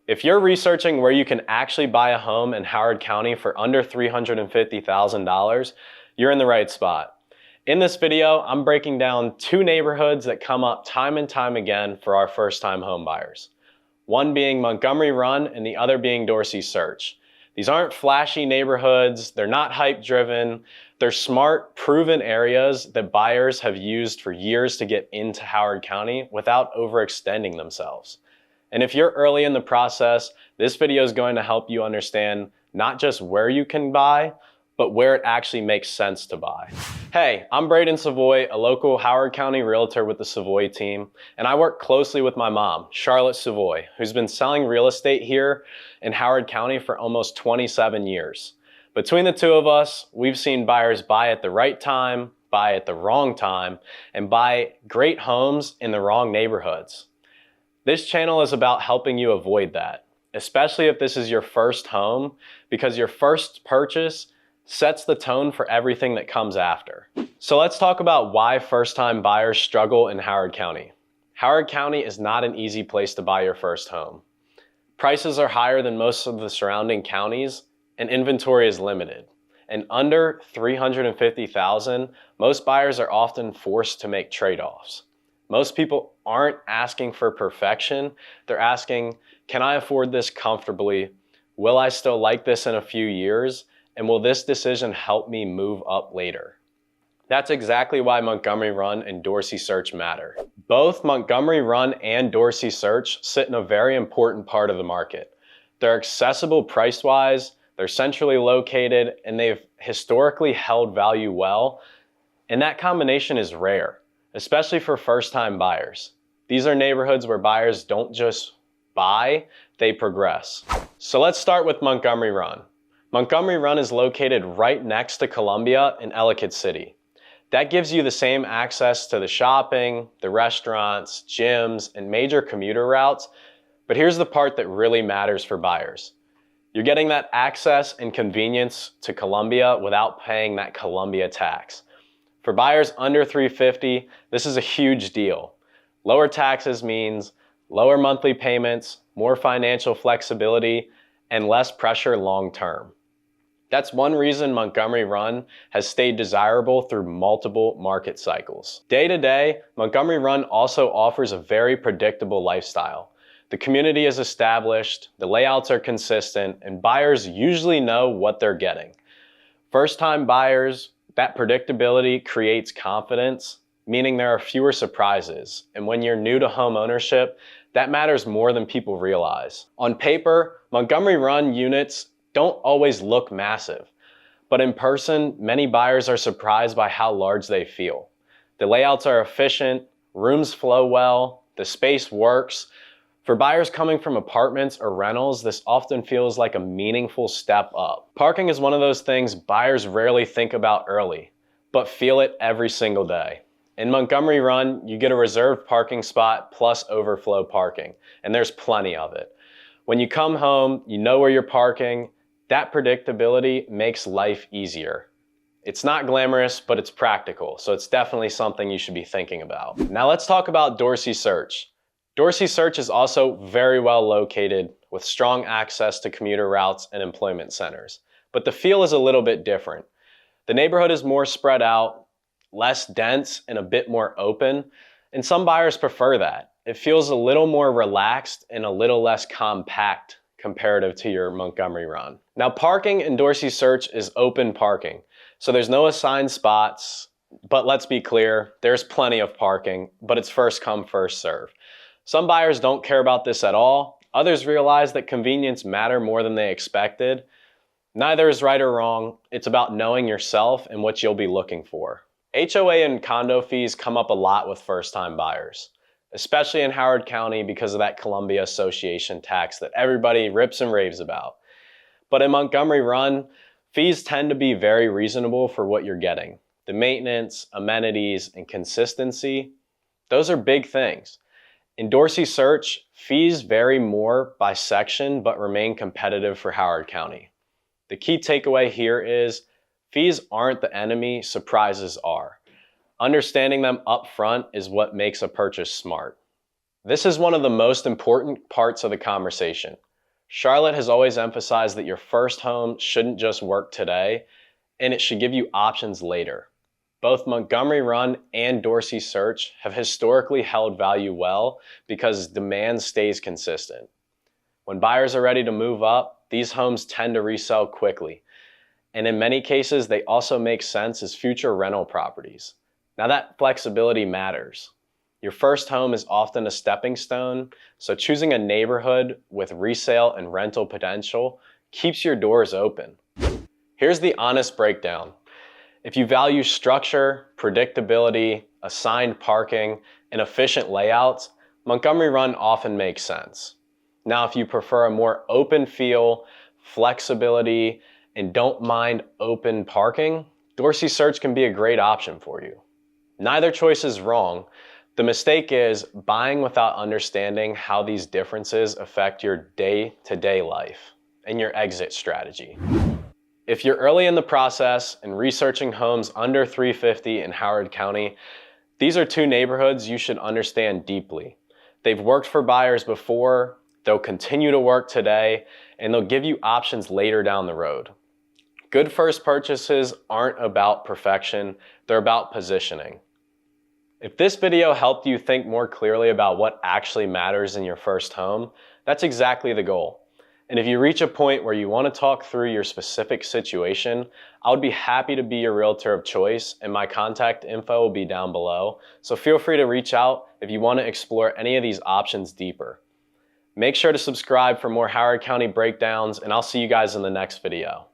If you're researching where you can actually buy a home in Howard County for under $350,000, you're in the right spot. In this video, I'm breaking down two neighborhoods that come up time and time again for our first-time home buyers. One being Montgomery Run and the other being Dorsey Search. These aren't flashy neighborhoods, they're not hype-driven, they're smart, proven areas that buyers have used for years to get into Howard County without overextending themselves. And if you're early in the process, this video is going to help you understand not just where you can buy, but where it actually makes sense to buy. Hey, I'm Braden Savoy, a local Howard County realtor with the Savoy team, and I work closely with my mom, Charlotte Savoy, who's been selling real estate here in Howard County for almost 27 years. Between the two of us, we've seen buyers buy at the right time, buy at the wrong time, and buy great homes in the wrong neighborhoods. This channel is about helping you avoid that, especially if this is your first home, because your first purchase sets the tone for everything that comes after. So let's talk about why first-time buyers struggle in Howard County. Howard County is not an easy place to buy your first home. Prices are higher than most of the surrounding counties, and inventory is limited. And under $350,000, most buyers are often forced to make trade-offs. Most people aren't asking for perfection. They're asking, can I afford this comfortably? Will I still like this in a few years? And will this decision help me move up later? That's exactly why Montgomery Run and Dorsey Search matter. Both Montgomery Run and Dorsey Search sit in a very important part of the market. They're accessible price-wise, they're centrally located, and they've historically held value well. And that combination is rare, especially for first-time buyers. These are neighborhoods where buyers don't just buy, they progress. So let's start with Montgomery Run. Montgomery Run is located right next to Columbia in Ellicott City. That gives you the same access to the shopping, the restaurants, gyms, and major commuter routes. But here's the part that really matters for buyers. You're getting that access and convenience to Columbia without paying that Columbia tax. For buyers under $350,000, this is a huge deal. Lower taxes means lower monthly payments, more financial flexibility, and less pressure long term. That's one reason Montgomery Run has stayed desirable through multiple market cycles. Day to day, Montgomery Run also offers a very predictable lifestyle. The community is established, the layouts are consistent, and buyers usually know what they're getting. First-time buyers, that predictability creates confidence, meaning there are fewer surprises. And when you're new to home ownership, that matters more than people realize. On paper, Montgomery Run units don't always look massive, but in person, many buyers are surprised by how large they feel. The layouts are efficient, rooms flow well, the space works. For buyers coming from apartments or rentals, this often feels like a meaningful step up. Parking is one of those things buyers rarely think about early, but feel it every single day. In Montgomery Run, you get a reserved parking spot plus overflow parking, and there's plenty of it. When you come home, you know where you're parking. That predictability makes life easier. It's not glamorous, but it's practical, so it's definitely something you should be thinking about. Now let's talk about Dorsey Search. Dorsey Search is also very well located with strong access to commuter routes and employment centers, but the feel is a little bit different. The neighborhood is more spread out, less dense, and a bit more open, and some buyers prefer that. It feels a little more relaxed and a little less compact comparative to your Montgomery Run. Now, parking in Dorsey Search is open parking, so there's no assigned spots, but let's be clear, there's plenty of parking, but it's first come, first serve. Some buyers don't care about this at all. Others realize that convenience matters more than they expected. Neither is right or wrong. It's about knowing yourself and what you'll be looking for. HOA and condo fees come up a lot with first-time buyers, especially in Howard County because of that Columbia Association tax that everybody rips and raves about. But in Montgomery Run, fees tend to be very reasonable for what you're getting. The maintenance, amenities, and consistency, those are big things. In Dorsey Search, fees vary more by section but remain competitive for Howard County. The key takeaway here is fees aren't the enemy, surprises are. Understanding them up front is what makes a purchase smart. This is one of the most important parts of the conversation. Charlotte has always emphasized that your first home shouldn't just work today, and it should give you options later. Both Montgomery Run and Dorsey Search have historically held value well because demand stays consistent. When buyers are ready to move up, these homes tend to resell quickly. And in many cases, they also make sense as future rental properties. Now that flexibility matters. Your first home is often a stepping stone, so choosing a neighborhood with resale and rental potential keeps your doors open. Here's the honest breakdown. If you value structure, predictability, assigned parking, and efficient layouts, Montgomery Run often makes sense. Now, if you prefer a more open feel, flexibility, and don't mind open parking, Dorsey Search can be a great option for you. Neither choice is wrong. The mistake is buying without understanding how these differences affect your day-to-day life and your exit strategy. If you're early in the process and researching homes under $350 in Howard County, these are two neighborhoods you should understand deeply. They've worked for buyers before, they'll continue to work today, and they'll give you options later down the road. Good first purchases aren't about perfection, they're about positioning. If this video helped you think more clearly about what actually matters in your first home, that's exactly the goal. And if you reach a point where you want to talk through your specific situation, I would be happy to be your realtor of choice, and my contact info will be down below. So feel free to reach out if you want to explore any of these options deeper. Make sure to subscribe for more Howard County breakdowns, and I'll see you guys in the next video.